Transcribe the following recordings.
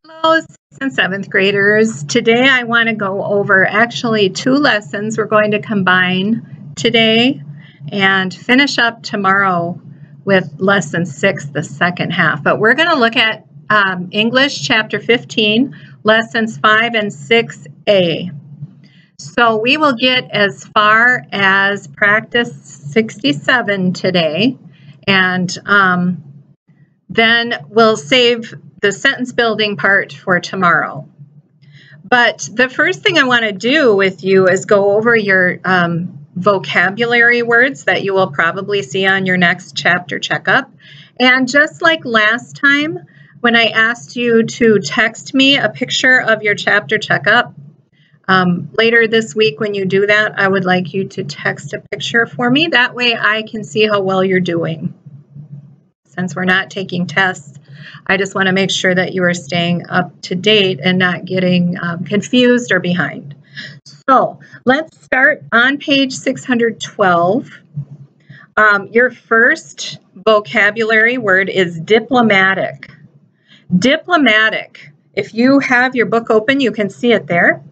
Hello, 6th and 7th graders. Today I want to go over actually 2 lessons we're going to combine today and finish up tomorrow with lesson 6, the second half. But we're going to look at English chapter 15, lessons 5 and 6a. So we will get as far as practice 67 today, and then we'll save the sentence building part for tomorrow. But the first thing I want to do with you is go over your vocabulary words that you will probably see on your next chapter checkup. And just like last time, when I asked you to text me a picture of your chapter checkup, later this week when you do that, I would like you to text a picture for me. That way I can see how well you're doing. Since we're not taking tests, I just want to make sure that you are staying up to date and not getting confused or behind. So let's start on page 612. Your first vocabulary word is diplomatic. Diplomatic. If you have your book open, you can see it there.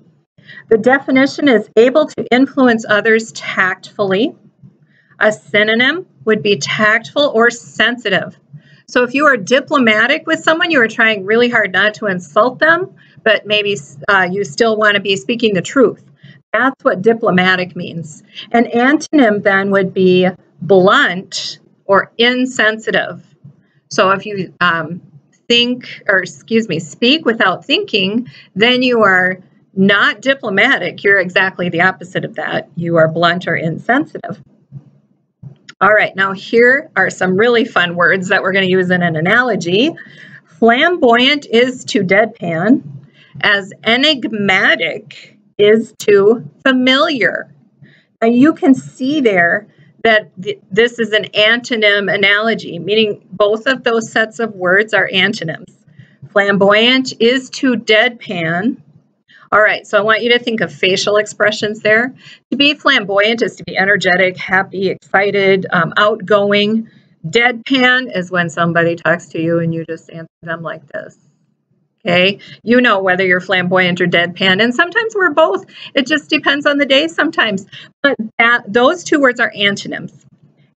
The definition is able to influence others tactfully. A synonym would be tactful or sensitive. So if you are diplomatic with someone, you are trying really hard not to insult them, but maybe you still want to be speaking the truth. That's what diplomatic means. An antonym then would be blunt or insensitive. So if you speak without thinking, then you are not diplomatic. You're exactly the opposite of that. You are blunt or insensitive. All right, now here are some really fun words that we're going to use in an analogy. Flamboyant is to deadpan, as enigmatic is to familiar. Now you can see there that this is an antonym analogy, meaning both of those sets of words are antonyms. Flamboyant is to deadpan. All right, so I want you to think of facial expressions there. To be flamboyant is to be energetic, happy, excited, outgoing. Deadpan is when somebody talks to you and you just answer them like this. Okay, you know whether you're flamboyant or deadpan, and sometimes we're both. It just depends on the day sometimes. But those two words are antonyms.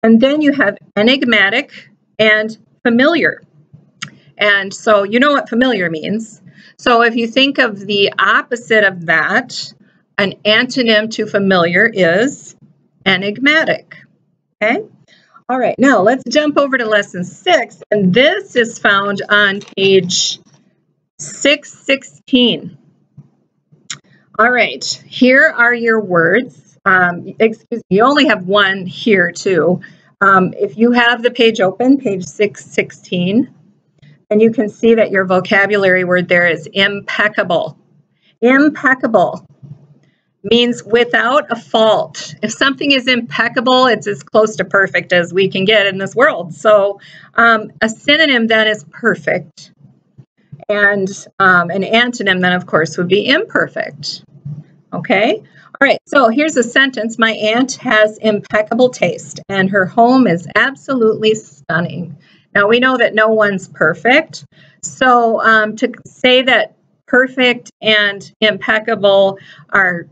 And then you have enigmatic and familiar. And so you know what familiar means. So if you think of the opposite of that, an antonym to familiar is enigmatic. Okay? All right, now let's jump over to lesson 6, and this is found on page 616. All right, here are your words. Excuse me, you only have one here too. If you have the page open, page 616, and you can see that your vocabulary word there is impeccable. Impeccable means without a fault. If something is impeccable, it's as close to perfect as we can get in this world. So a synonym then is perfect. And an antonym then, of course, would be imperfect. Okay? All right, so here's a sentence. My aunt has impeccable taste, and her home is absolutely stunning. Now, we know that no one's perfect, so to say that perfect and impeccable are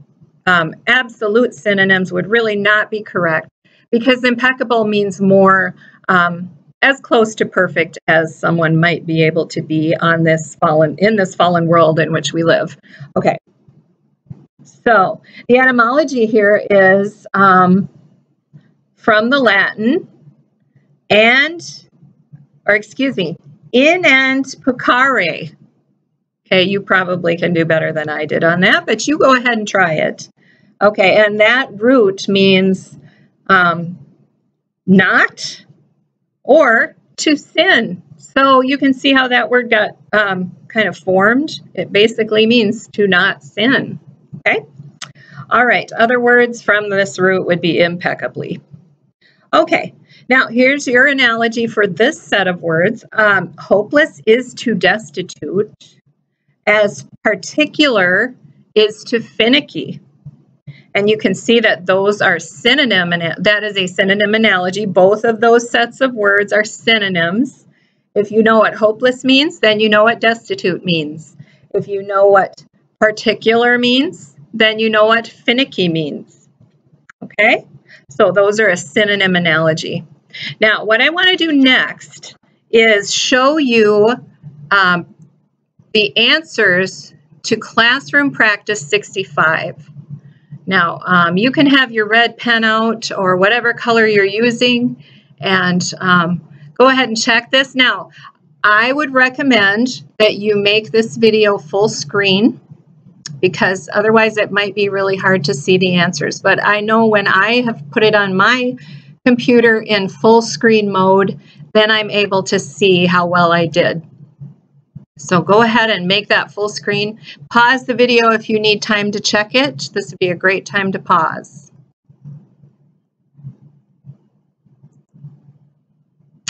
absolute synonyms would really not be correct, because impeccable means more as close to perfect as someone might be able to be in this fallen world in which we live. Okay, so the etymology here is from the Latin in and pucare. Okay, you probably can do better than I did on that, but you go ahead and try it. Okay, and that root means not or to sin. So you can see how that word got kind of formed. It basically means to not sin. Okay? All right, other words from this root would be impeccably. Okay. Now, here's your analogy for this set of words. Hopeless is to destitute, as particular is to finicky. And you can see that those are synonym, and that is a synonym analogy. Both of those sets of words are synonyms. If you know what hopeless means, then you know what destitute means. If you know what particular means, then you know what finicky means. Okay? So those are a synonym analogy. Now, what I want to do next is show you the answers to classroom practice 65. Now, you can have your red pen out or whatever color you're using and go ahead and check this. Now, I would recommend that you make this video full screen because otherwise it might be really hard to see the answers. But I know when I have put it on my computer in full screen mode, then I'm able to see how well I did. So go ahead and make that full screen. Pause the video if you need time to check it. This would be a great time to pause.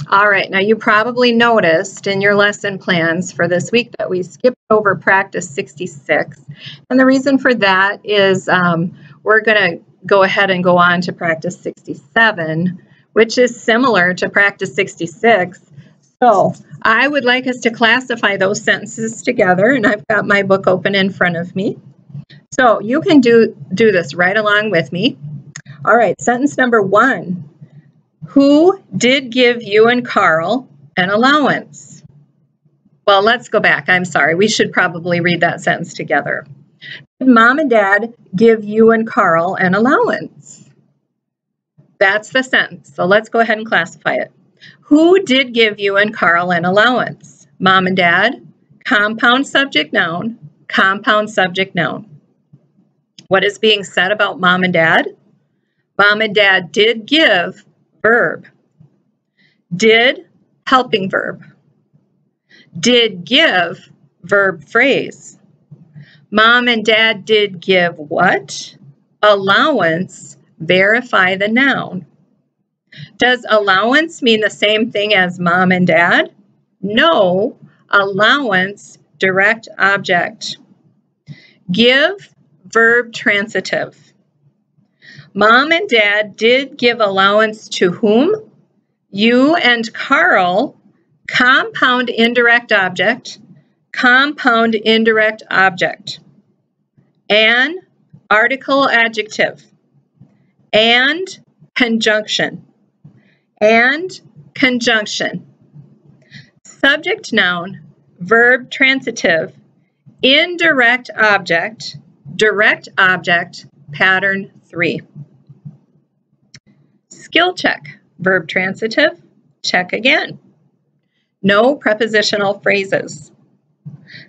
All right, now you probably noticed in your lesson plans for this week that we skipped over practice 66. And the reason for that is we're going to go ahead and go on to practice 67, which is similar to practice 66. So I would like us to classify those sentences together, and I've got my book open in front of me. So you can do this right along with me. All right, sentence number 1. Who did give you and Carl an allowance? Well, let's go back. I'm sorry. We should probably read that sentence together. Did Mom and Dad give you and Carl an allowance? That's the sentence. So let's go ahead and classify it. Who did give you and Carl an allowance? Mom and Dad, compound subject noun, compound subject noun. What is being said about Mom and Dad? Mom and Dad did give, verb. Did, helping verb. Did give, verb phrase. Mom and Dad did give what? Allowance, verify the noun. Does allowance mean the same thing as mom and dad? No, allowance, direct object. Give, verb transitive. Mom and Dad did give allowance to whom? You and Carl, compound indirect object, compound indirect object. An, article adjective. And, conjunction. And, conjunction. Subject noun, verb transitive, indirect object, direct object, pattern 3. Skill check, verb transitive, check again. No prepositional phrases.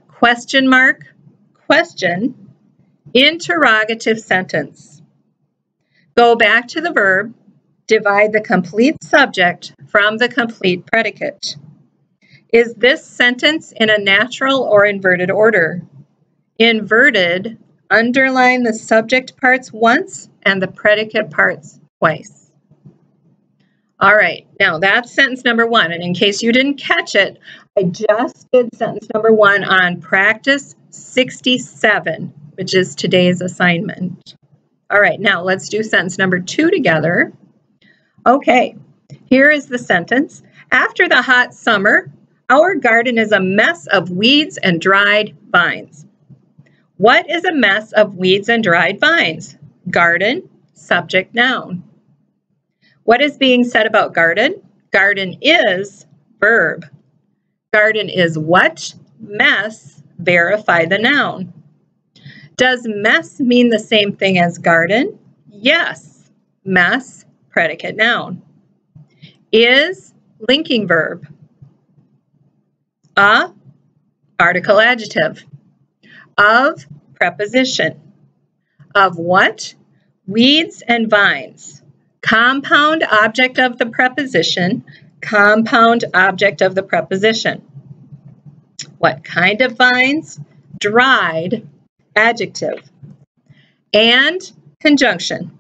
Question mark, question, interrogative sentence. Go back to the verb, divide the complete subject from the complete predicate. Is this sentence in a natural or inverted order? Inverted, underline the subject parts once and the predicate parts twice. All right, now that's sentence number 1. And in case you didn't catch it, I just did sentence number 1 on practice 67, which is today's assignment. All right, now let's do sentence number 2 together. Okay, here is the sentence. After the hot summer, our garden is a mess of weeds and dried vines. What is a mess of weeds and dried vines? Garden, subject noun. What is being said about garden? Garden is, verb. Garden is what? Mess, verify the noun. Does mess mean the same thing as garden? Yes. Mess, predicate noun. Is, linking verb. A, article adjective. Of, preposition. Of what? Weeds and vines. Compound object of the preposition, compound object of the preposition. What kind of vines? Dried, adjective. And, conjunction.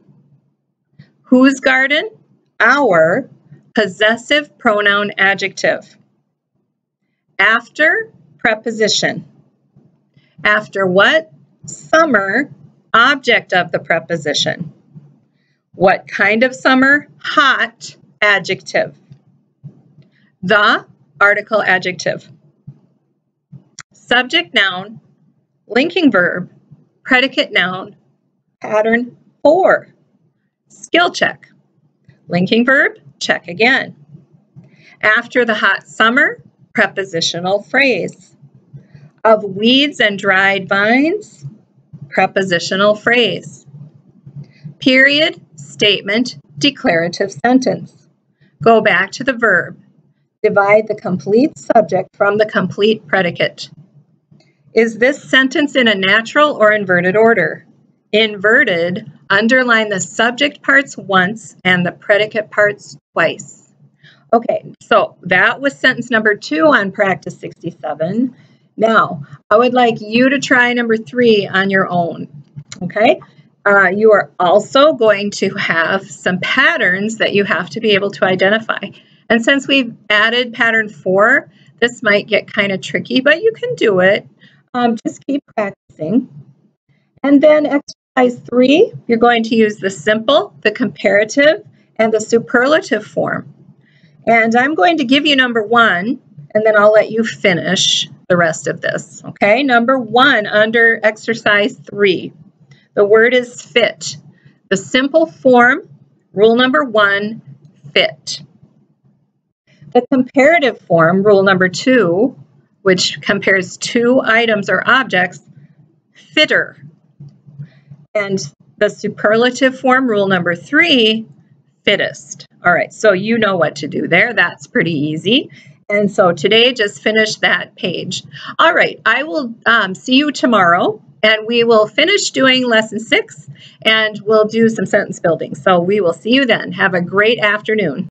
Whose garden? Our, possessive pronoun adjective. After, preposition. After what? Summer, object of the preposition. What kind of summer? Hot, adjective. The, article, adjective. Subject, noun, linking verb, predicate, noun, pattern 4. Skill check. Linking verb, check again. After the hot summer, prepositional phrase. Of weeds and dried vines, prepositional phrase. Period, statement, declarative sentence. Go back to the verb. Divide the complete subject from the complete predicate. Is this sentence in a natural or inverted order? Inverted, underline the subject parts once and the predicate parts twice. Okay, so that was sentence number 2 on practice 67. Now, I would like you to try number 3 on your own, okay? You are also going to have some patterns that you have to be able to identify. And since we've added pattern 4, this might get kind of tricky, but you can do it. Just keep practicing. And then exercise 3, you're going to use the simple, the comparative, and the superlative form. And I'm going to give you number 1, and then I'll let you finish the rest of this, okay? Number 1 under exercise 3. The word is fit. The simple form, rule number 1, fit. The comparative form, rule number 2, which compares 2 items or objects, fitter. And the superlative form, rule number 3, fittest. All right, so you know what to do there. That's pretty easy. And so today, just finish that page. All right, I will see you tomorrow, and we will finish doing lesson 6, and we'll do some sentence building. So we will see you then. Have a great afternoon.